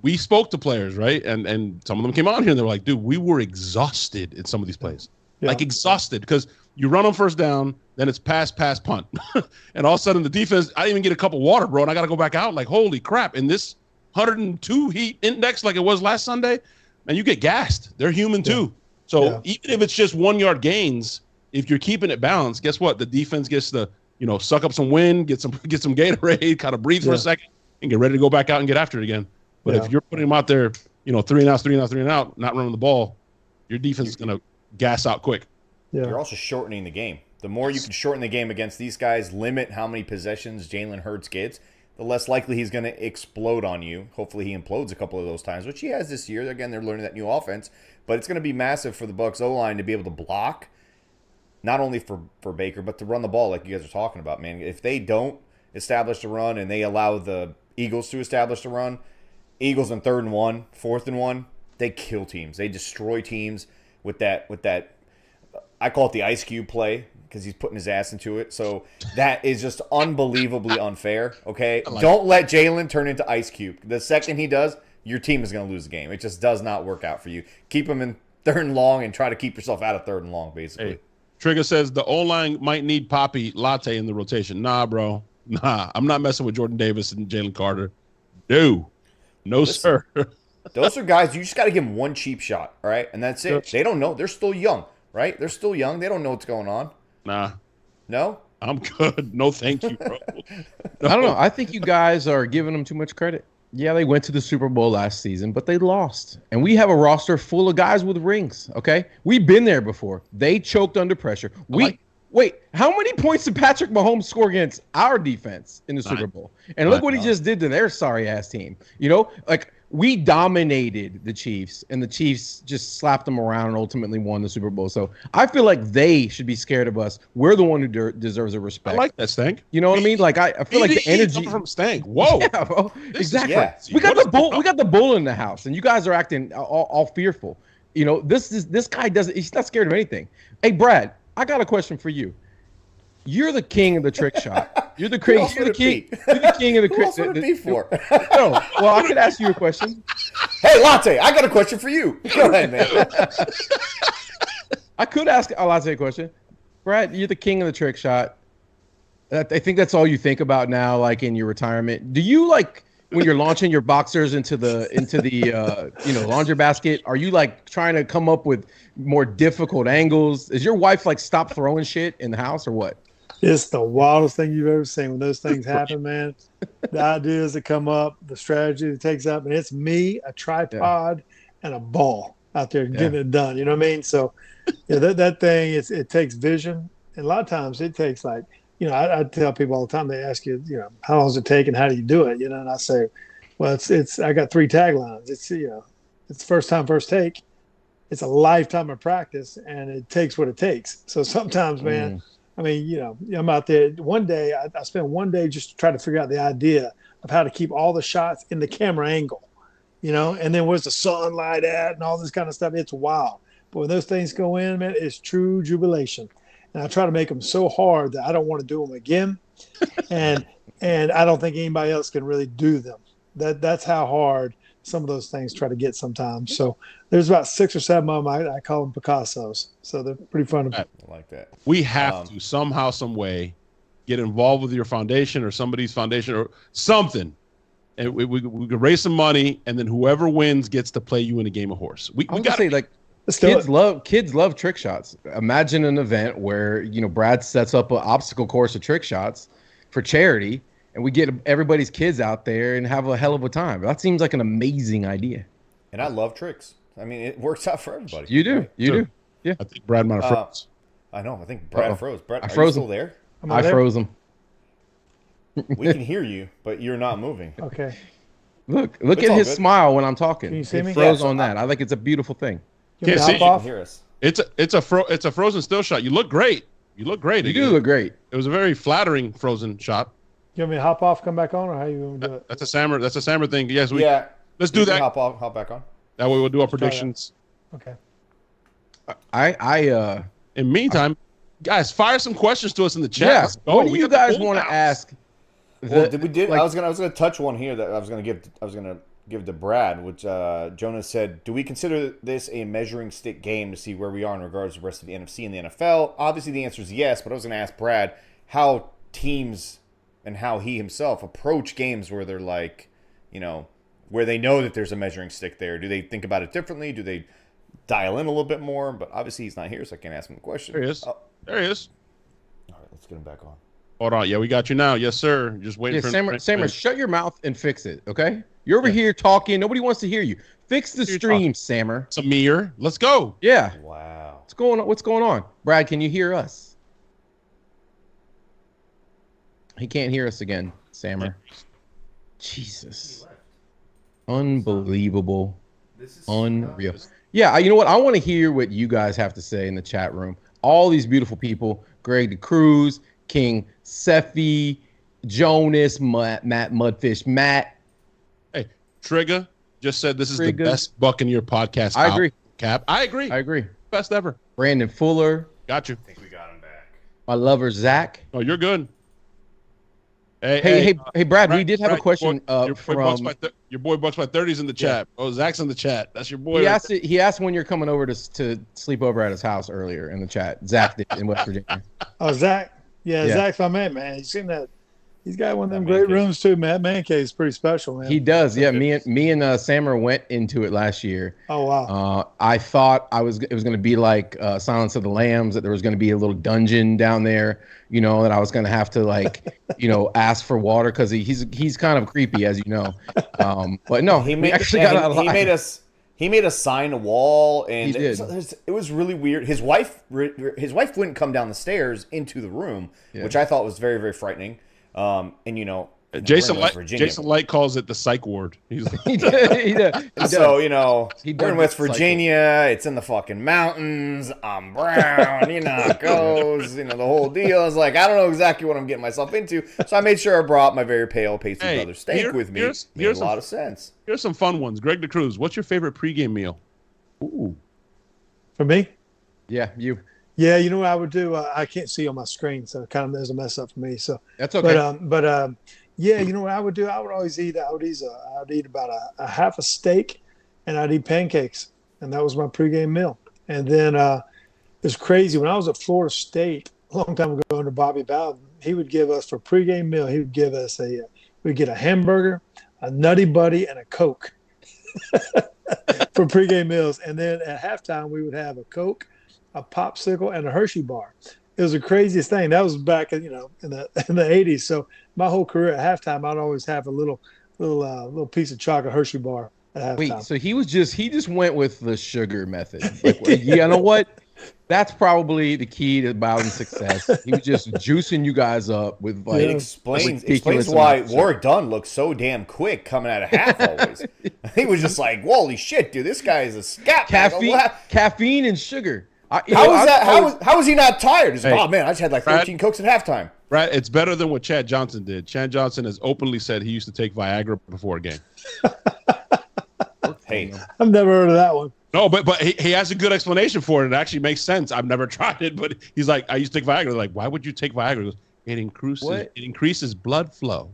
we spoke to players, right? And some of them came on here and they were like, dude, we were exhausted in some of these plays. Yeah. Like exhausted, because you run on first down, then it's pass, punt. And all of a sudden the defense, I didn't even get a cup of water, bro, and I got to go back out. Like, holy crap. In this 102 heat index like it was last Sunday, and you get gassed. They're human too. So even if it's just 1 yard gains, if you're keeping it balanced, guess what? The defense gets to, suck up some wind, get some Gatorade, kind of breathe for a second, and get ready to go back out and get after it again. But if you're putting them out there, 3 and out, not running the ball, your defense is going to gas out quick. Yeah. You're also shortening the game. The more you can shorten the game against these guys, limit how many possessions Jalen Hurts gets, the less likely he's going to explode on you. Hopefully he implodes a couple of those times, which he has this year. Again, they're learning that new offense. But it's going to be massive for the Bucs O-line to be able to block, not only for Baker, but to run the ball like you guys are talking about, man. If they don't establish the run and they allow the Eagles to establish the run, Eagles in 3rd and 1, 4th and 1, they kill teams. They destroy teams with that. I call it the Ice Cube play, because he's putting his ass into it. So that is just unbelievably unfair, okay? Don't let Jalen turn into Ice Cube. The second he does, your team is going to lose the game. It just does not work out for you. Keep him in 3rd and long and try to keep yourself out of 3rd and long, basically. Hey, Trigger says the O-line might need Poppy Latte in the rotation. Nah, bro. Nah, I'm not messing with Jordan Davis and Jalen Carter. No, listen, sir. Those are guys, you just got to give them one cheap shot, all right? And that's it. They don't know. They're still young, right? They're still young. They don't know what's going on. Nah. No? I'm good. No, thank you, bro. No. I don't know. I think you guys are giving them too much credit. Yeah, they went to the Super Bowl last season, but they lost. And we have a roster full of guys with rings, okay? We've been there before. They choked under pressure. Wait, how many points did Patrick Mahomes score against our defense in the Super Bowl? And look what he just did to their sorry-ass team. We dominated the Chiefs, and the Chiefs just slapped them around and ultimately won the Super Bowl. So I feel like they should be scared of us. We're the one who deserves a respect. I like that, Stank. You know what I mean? Like I feel like the energy from Stank. Whoa, yeah, bro. Exactly. We got the bull. We got the bull in the house, and you guys are acting all fearful. This guy doesn't. He's not scared of anything. Hey, Brad, I got a question for you. You're the king of the trick shot. You're the king. You're the king of the trick. Who else would it be for? No. Well, I could ask you a question. Hey, Latte, I got a question for you. Go ahead, man. I could ask a Latte a question. Brad, you're the king of the trick shot. I think that's all you think about now, like in your retirement. Do you when you're launching your boxers into the laundry basket? Are you trying to come up with more difficult angles? Is your wife stop throwing shit in the house or what? It's the wildest thing you've ever seen when those things happen, man. The ideas that come up, the strategy that takes up, and it's me, a tripod, and a ball out there getting it done. You know what I mean? So, that thing, it takes vision, and a lot of times it takes I tell people all the time. They ask you, how long does it take and how do you do it? And I say, well, it's I got 3 taglines. It's first time, first take. It's a lifetime of practice, and it takes what it takes. So sometimes, man. I mean, I'm out there. One day, I spent one day just to try to figure out the idea of how to keep all the shots in the camera angle, and then where's the sunlight at and all this kind of stuff. It's wild. But when those things go in, man, it's true jubilation. And I try to make them so hard that I don't want to do them again. And I don't think anybody else can really do them. That's how hard some of those things try to get sometimes. So there's about 6 or 7 of them. I call them Picassos. So they're pretty fun. I like that. We have to somehow, some way, get involved with your foundation or somebody's foundation or something, and we can raise some money, and then whoever wins gets to play you in a game of horse. We got to say, like, kids love trick shots. Imagine an event where Brad sets up an obstacle course of trick shots for charity, and we get everybody's kids out there and have a hell of a time. That seems like an amazing idea. And I love tricks. I mean, it works out for everybody. You do, right? You do. Yeah. I think Brad might have froze. I know. I think Brad froze. Brad, I froze you still there? I froze him. We can hear you, but you're not moving. Okay. Look at his smile when I'm talking. Can you see me? Froze on that. I think it's a beautiful thing. Can't see. You can hear us. It's a frozen still shot. You look great. You look great. You do look great. It was a very flattering frozen shot. You want me to hop off, come back on, or how you going to do it? That's a Sammer thing. Yes, let's do that. Hop back on. That way we'll do our predictions. Okay. In the meantime, guys, fire some questions to us in the chat. Yeah. Let's go. What do you guys want to ask? Well, I was gonna touch one here that I was gonna give to Brad, which Jonas said, do we consider this a measuring stick game to see where we are in regards to the rest of the NFC and the NFL? Obviously the answer is yes, but I was gonna ask Brad how teams and how he himself approach games where they're like, where they know that there's a measuring stick there. Do they think about it differently? Do they dial in a little bit more? But obviously he's not here, so I can't ask him the question. There he is. There he is. All right, let's get him back on. Hold on. Yeah, we got you now. Yes, sir. Just waiting for him. Sammer, shut your mouth and fix it, okay? You're over here talking. Nobody wants to hear you. Fix the stream, Sammer. Samir, let's go. Yeah. Wow. What's going on? Brad, can you hear us? He can't hear us again, Sammer. Jesus. Unbelievable. This is unreal. Yeah, you know what? I want to hear what you guys have to say in the chat room. All these beautiful people. Greg DeCruz, King Seffi, Jonas, Matt Mudfish, Matt. Hey, Trigger just said this is the best Buccaneers podcast. I agree. Cap. I agree. Best ever. Brandon Fuller. Got you. I think we got him back. My lover, Zach. Oh, you're good. Hey, Brad, we did have a question your boy Bucs by 30's in the chat. Oh, Zach's in the chat. That's your boy. He asked when you're coming over to sleep over at his house earlier in the chat. Zach did in West Virginia. Oh, Zach. Yeah, Zach's my man. You seen that? He's got one of them great rooms too, man. Man cave is pretty special, man. He does. Yeah, me and Sammer went into it last year. Oh wow. I thought it was going to be like Silence of the Lambs, that there was going to be a little dungeon down there, that I was going to have to ask for water because he's kind of creepy, as you know. But no, he made us sign a wall, and he did. It was really weird. His wife wouldn't come down the stairs into the room, which I thought was very, very frightening. Jason Light calls it the psych ward. He does. So we're in West Virginia. It's in the fucking mountains. I'm brown. It goes. The whole deal. I was like, I don't know exactly what I'm getting myself into. So I made sure I brought my very pale pasty brother steak with me. Made a lot of sense. Here's some fun ones. Greg DeCruz, what's your favorite pregame meal? Ooh, for me? Yeah, you. Yeah, you know what I would do? I can't see on my screen, so it kind of there's a mess up for me. So that's okay. Yeah, you know what I would do? I would eat about a half a steak, and I'd eat pancakes, and that was my pregame meal. And then it's crazy. When I was at Florida State a long time ago under Bobby Bowden, he would give us for pregame meal. He would give us we'd get a hamburger, a Nutty Buddy, and a Coke for pregame meals. And then at halftime, we would have a Coke, a popsicle, and a Hershey bar. It was the craziest thing. That was back in the 80s. So my whole career at halftime, I'd always have a little piece of chocolate Hershey bar at halftime. Wait, so he just went with the sugar method. You know what? That's probably the key to Bowden's success. He was just juicing you guys up with It explains why Warwick Dunn looks so damn quick coming out of half always. He was just like, holy shit, dude, this guy is a scat. Caffeine and sugar. How is he not tired? He's like, oh man, I just had like 13 Cokes at halftime. Right, it's better than what Chad Johnson did. Chad Johnson has openly said he used to take Viagra before a game. Hey, I've never heard of that one. No, but he has a good explanation for it. It actually makes sense. I've never tried it, but he's like, I used to take Viagra. They're like, why would you take Viagra? He goes, it increases blood flow.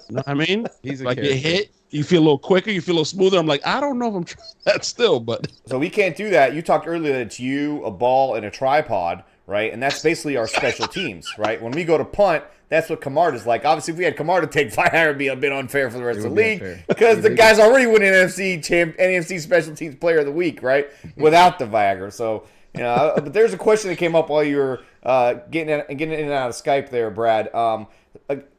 You know what I mean? He's a like character. you hit, you feel a little quicker, you feel a little smoother. I'm like, I don't know if I'm trying that still, but So we can't do that. You talked earlier that it's you, a ball, and a tripod, right? And that's basically our special teams, right? When we go to punt, that's what Camarda's like. Obviously, if we had Camarda take Viagra, it'd be a bit unfair for the rest of the league because the guy's already winning NFC Special Teams Player of the Week, right? Without the Viagra. So, but there's a question that came up while you were getting in and out of Skype there, Brad.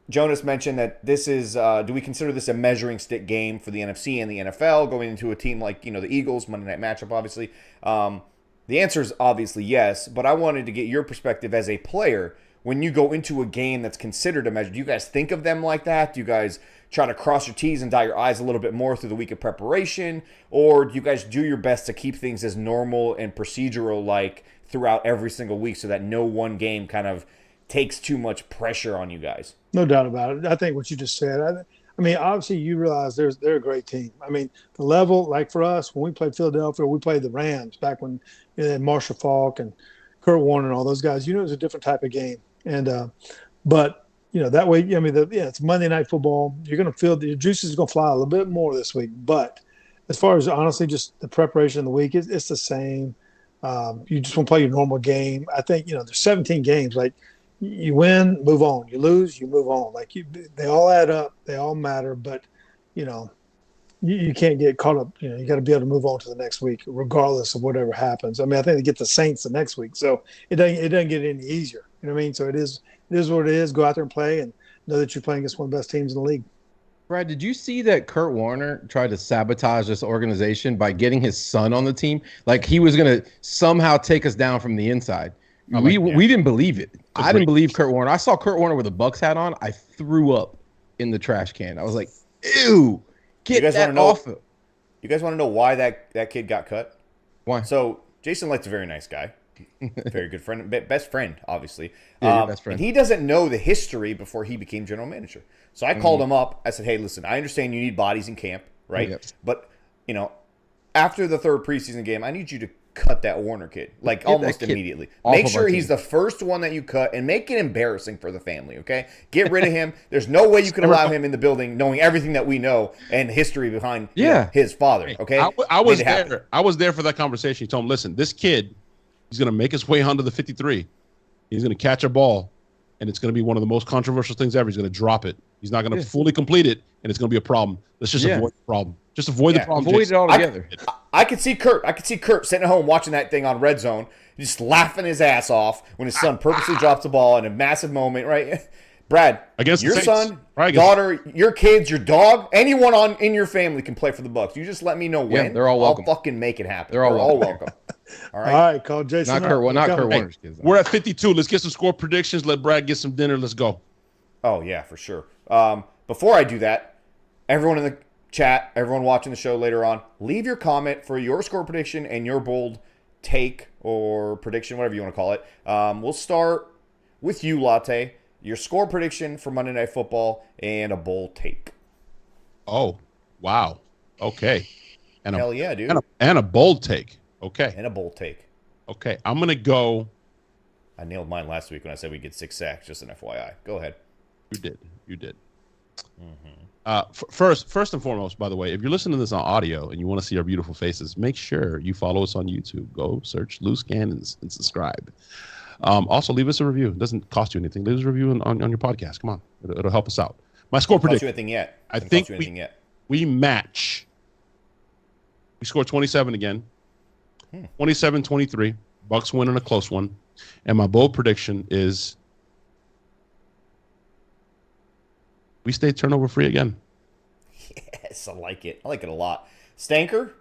Jonas mentioned that this is, do we consider this a measuring stick game for the NFC and the NFL going into a team like, the Eagles, Monday night matchup, obviously? The answer is obviously yes, but I wanted to get your perspective as a player. When you go into a game that's considered a measure, do you guys think of them like that? Do you guys try to cross your T's and dot your I's a little bit more through the week of preparation? Or do you guys do your best to keep things as normal and procedural-like throughout every single week so that no one game kind of takes too much pressure on you guys? No doubt about it. I think what you just said. I mean, obviously, you realize they're a great team. I mean, the level, like for us, when we played Philadelphia, we played the Rams back when they had Marshall Faulk and Kurt Warner and all those guys. It was a different type of game. And but that way, I mean, it's Monday Night Football. You're going to feel the juices is going to fly a little bit more this week. But as far as honestly, just the preparation of the week, it's the same. You just want to play your normal game. I think there's 17 games. Like, you win, move on. You lose, you move on. Like they all add up, they all matter. But you can't get caught up. You got to be able to move on to the next week, regardless of whatever happens. I mean, I think they get the Saints the next week, so it doesn't get any easier. You know what I mean? So it is what it is. Go out there and play, and know that you're playing against one of the best teams in the league. Brad, did you see that Kurt Warner tried to sabotage this organization by getting his son on the team? Like he was going to somehow take us down from the inside. We didn't believe it. I didn't believe Kurt Warner. I saw Kurt Warner with a Bucs hat on. I threw up in the trash can. I was like, ew, get that off of. You guys want to know why that kid got cut? Why? So Jason Light's a very nice guy. Very good friend. Best friend, obviously. Yeah, your best friend. And he doesn't know the history before he became general manager. So I called him up. I said, hey, listen, I understand you need bodies in camp, right? Yep. But, after the third preseason game, I need you to cut that Warner kid, like almost immediately. Make sure he's the first one that you cut and make it embarrassing for the family, okay? Get rid of him. There's no way you can allow him in the building knowing everything that we know and history behind his father, okay? I was there. I was there for that conversation. He told him, listen, this kid, he's going to make his way under the 53. He's going to catch a ball, and it's going to be one of the most controversial things ever. He's going to drop it. He's not going to fully complete it, and it's going to be a problem. Let's just avoid the problem. Just avoid the problem. Avoid it altogether. I could see Kurt. Sitting at home watching that thing on Red Zone, just laughing his ass off when his son purposely drops the ball in a massive moment, right? Brad, against your son, daughter, your kids, your dog, anyone in your family can play for the Bucs. You just let me know when. They're all welcome. I'll fucking make it happen. They're all welcome. All right. All right, call Jason. Not Kurt Warner's kids. We're at 52. Let's get some score predictions. Let Brad get some dinner. Let's go. Oh yeah, for sure. Before I do that, everyone in the chat, everyone watching the show later on, leave your comment for your score prediction and your bold take or prediction, whatever you want to call it. We'll start with you, Latte. Your score prediction for Monday Night Football and a bold take. Oh, wow. Okay. Hell yeah, dude. And a bold take. Okay. And a bold take. Okay. I'm going to go. I nailed mine last week when I said we get 6 sacks, just an FYI. Go ahead. You did. First and foremost, by the way, if you're listening to this on audio and you want to see our beautiful faces, make sure you follow us on YouTube. Go search Loose Cannons and subscribe. Also, leave us a review. It doesn't cost you anything. Leave us a review on your podcast. Come on. It'll help us out. My score prediction. Cost you anything yet? I think we match. We score 27 again. 27-23. Bucs win in a close one. And my bold prediction is we stay turnover free again. Yes, I like it. I like it a lot. Stanker?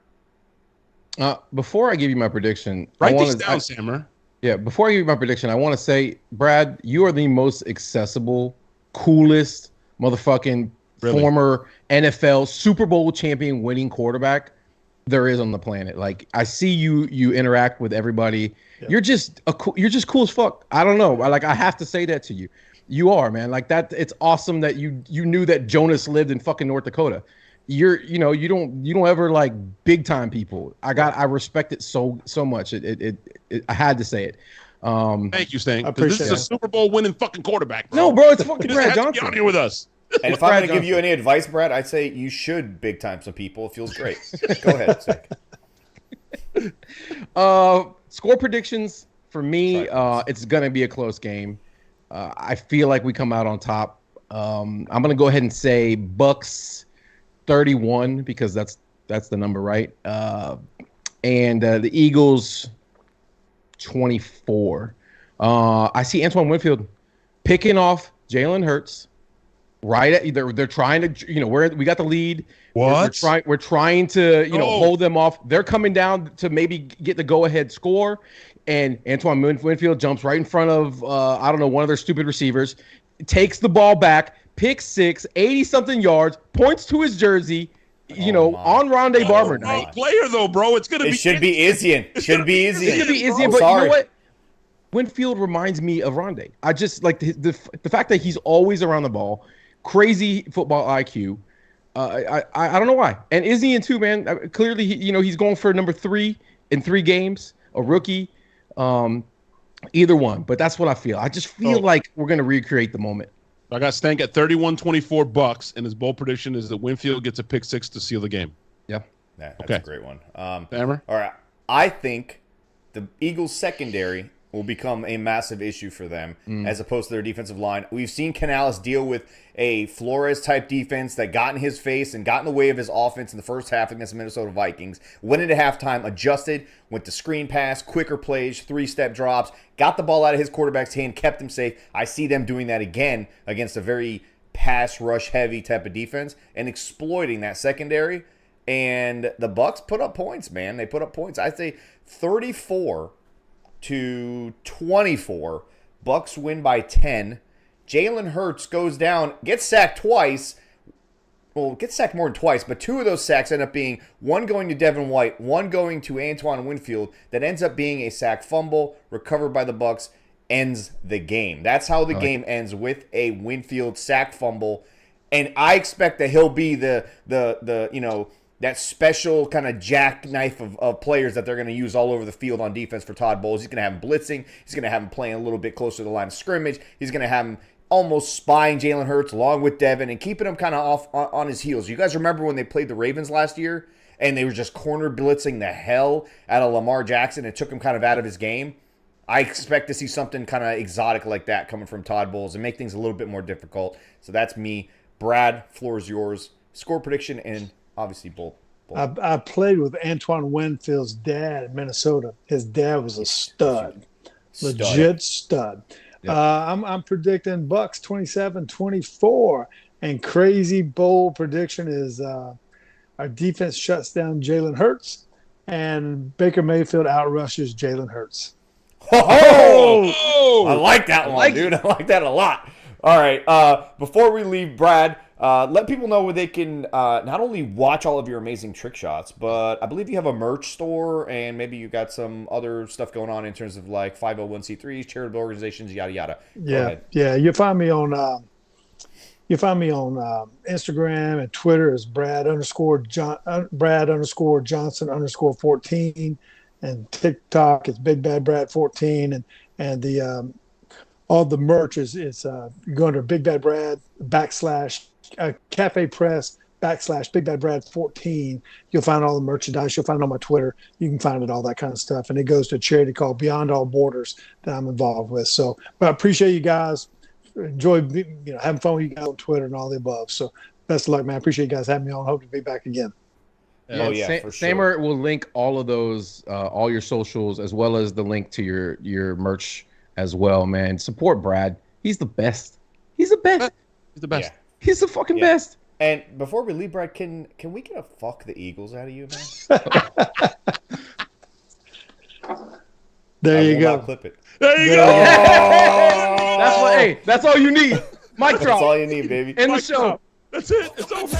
Before I give you my prediction, write these down, Sammer. Yeah, before I give you my prediction, I want to say, Brad, you are the most accessible, coolest motherfucking former NFL Super Bowl champion winning quarterback there is on the planet. Like, I see you interact with everybody. Yeah. You're just cool as fuck. I don't know. I have to say that to you. You are, man. Like that. It's awesome that you knew that Jonas lived in fucking North Dakota. You don't ever like big time people. I respect it so much. I had to say it. Thank you, Stan. This is a Super Bowl winning fucking quarterback, bro. No, bro, it's fucking Brad Johnson. Be on here with us. And if I'm going to give you any advice, Brad, I'd say you should big time some people. It feels great. Go ahead, Sick. Score predictions for me. It's going to be a close game. I feel like we come out on top. I'm going to go ahead and say Bucs 31 because that's the number, right? And the Eagles 24. I see Antoine Winfield picking off Jalen Hurts. Right, they're trying to, we got the lead. What? We're trying to, hold them off. They're coming down to maybe get the go-ahead score, and Antoine Winfield jumps right in front of, one of their stupid receivers, takes the ball back, picks 6, 80-something yards, points to his jersey, on Rondé Barber night. Player though, bro, it's gonna be. It should be Izzian. Should be Izzian. It should be Izzian, but you know what? Winfield reminds me of Rondé. I just like the fact that he's always around the ball. Crazy football IQ. I don't know why. And Izzian too, man. Clearly, he's going for number 3 in 3 games. A rookie. Either one, but that's what I feel. I just feel like we're gonna recreate the moment. I got Stank at 31-24 Bucs, and his bold prediction is that Winfield gets a pick 6 to seal the game. Yeah, that's a great one. Hammer? All right, I think the Eagles secondary will become a massive issue for them as opposed to their defensive line. We've seen Canales deal with a Flores-type defense that got in his face and got in the way of his offense in the first half against the Minnesota Vikings. Went into halftime, adjusted, went to screen pass, quicker plays, 3-step drops, got the ball out of his quarterback's hand, kept him safe. I see them doing that again against a very pass rush heavy type of defense and exploiting that secondary. And the Bucs put up points, man. They put up points. I say 34-24. Bucs win by 10. Jalen Hurts goes down, gets sacked twice. Well, gets sacked more than twice, but 2 of those sacks end up being one going to Devin White, one going to Antoine Winfield. That ends up being a sack fumble recovered by the Bucs, ends the game. That's how the game ends, with a Winfield sack fumble. And I expect that he'll be the that special kind of jackknife of players that they're going to use all over the field on defense for Todd Bowles. He's going to have him blitzing. He's going to have him playing a little bit closer to the line of scrimmage. He's going to have him almost spying Jalen Hurts along with Devin and keeping him kind of off on his heels. You guys remember when they played the Ravens last year and they were just corner blitzing the hell out of Lamar Jackson and took him kind of out of his game? I expect to see something kind of exotic like that coming from Todd Bowles and make things a little bit more difficult. So that's me. Brad, floor is yours. Score prediction and obviously both. I played with Antoine Winfield's dad in Minnesota. His dad was a stud. Legit stud. Yep. I'm predicting Bucs 27-24, and crazy bold prediction is our defense shuts down Jalen Hurts, and Baker Mayfield outrushes Jalen Hurts. Oh! I like that one, dude. I like that a lot. All right. Before we leave, Brad, let people know where they can not only watch all of your amazing trick shots, but I believe you have a merch store and maybe you got some other stuff going on in terms of like 501c3s, charitable organizations, yada yada. Yeah. You'll find me on Instagram and Twitter as Brad_Johnson_14, and TikTok is Big Bad Brad 14, and the all the merch is going to Big Bad Brad Cafe Press /Big Bad Brad 14. You'll find all the merchandise. You'll find it on my Twitter. You can find it, all that kind of stuff. And it goes to a charity called Beyond All Borders that I'm involved with. So, but I appreciate you guys. Enjoy, having fun with you guys on Twitter and all the above. So, best of luck, man. I appreciate you guys having me on. Hope to be back again. For sure. Samer will link all of those, all your socials, as well as the link to your merch as well, man. Support Brad. He's the best. He's the best. He's the best. Yeah. He's the fucking best. And before we leave, Brad, can we get a fuck the Eagles out of you, man? There you go. Clip it. There you go. That's all you need. Mic drop. That's all you need, baby. End the show. That's it. It's over.